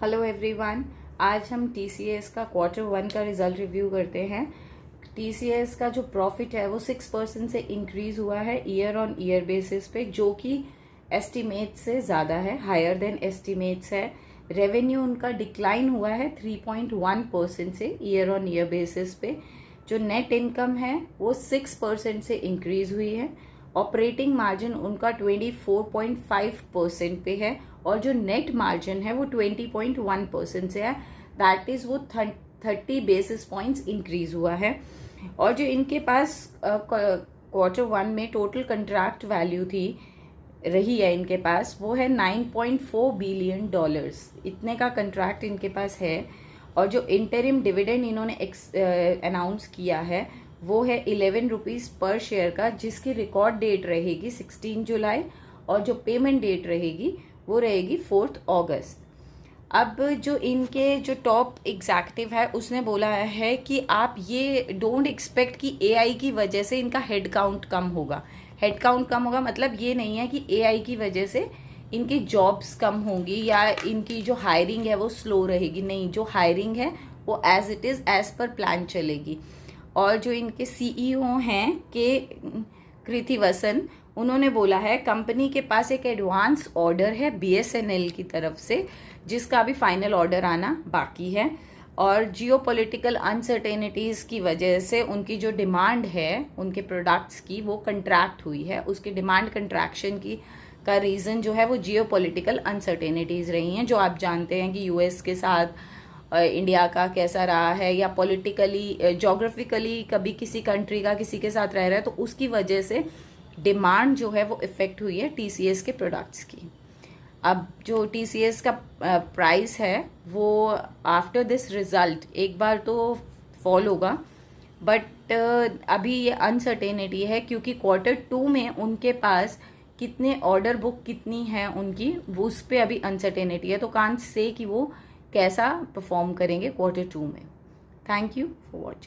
Hello everyone, आज हम TCS का Q1 का रिजल्ट रिव्यू करते हैं। टीसीएस का जो प्रॉफिट है वो 6% से इंक्रीज हुआ है ईयर ऑन ईयर बेसिस पे, जो कि एस्टिमेट से ज़्यादा है, हायर देन एस्टिमेट्स है। रेवेन्यू उनका डिक्लाइन हुआ है 3.1% से ईयर ऑन ईयर बेसिस पे। जो नेट इनकम है वो 6% से इंक्रीज हुई है। ऑपरेटिंग मार्जिन उनका 24.5% पे है और जो नेट मार्जिन है वो 20.1% से है। दैट इज वो 30 बेसिस पॉइंट्स इंक्रीज हुआ है। और जो इनके पास Q1 में टोटल कंट्रैक्ट वैल्यू थी रही है इनके पास, वो है $9.4 बिलियन। इतने का कंट्रैक्ट इनके पास है। और जो इंटरिम डिविडेंड इन्होंने अनाउंस किया है वो है 11 रुपीज़ पर शेयर का, जिसकी रिकॉर्ड डेट रहेगी 16 जुलाई और जो पेमेंट डेट रहेगी वो रहेगी 4 अगस्त। अब जो इनके जो टॉप एग्जैक्टिव है उसने बोला है कि आप ये डोंट एक्सपेक्ट कि एआई की वजह से इनका हेड काउंट कम होगा। हेड काउंट कम होगा मतलब ये नहीं है कि एआई की वजह से इनकी जॉब्स कम होंगी या इनकी जो हायरिंग है वो स्लो रहेगी। नहीं, जो हायरिंग है वो as it is as per plan चलेगी। और जो इनके सीईओ हैं के कृतिवसन, उन्होंने बोला है कंपनी के पास एक एडवांस ऑर्डर है बीएसएनएल की तरफ से, जिसका भी फाइनल ऑर्डर आना बाकी है। और जियोपॉलिटिकल अनसर्टेनिटीज़ की वजह से उनकी जो डिमांड है उनके प्रोडक्ट्स की वो कंट्रैक्ट हुई है। उसकी डिमांड कंट्रैक्शन की का रीज़न जो है वो जियोपॉलिटिकल अनसर्टेनिटीज़ रही हैं। जो आप जानते हैं कि यूएस के साथ इंडिया का कैसा रहा है, या पॉलिटिकली जोग्राफिकली कभी किसी कंट्री का किसी के साथ रह रहा है, तो उसकी वजह से डिमांड जो है वो इफेक्ट हुई है टीसीएस के प्रोडक्ट्स की। अब जो टीसीएस का प्राइस है वो आफ्टर दिस रिजल्ट एक बार तो फॉल होगा, बट अभी ये अनसर्टेनिटी है क्योंकि Q2 में उनके पास कितने ऑर्डर बुक कितनी है उनकी, वो उस पर अभी अनसर्टेनिटी है। तो कांट से कि वो कैसा परफॉर्म करेंगे Q2 में। Thank you for watching.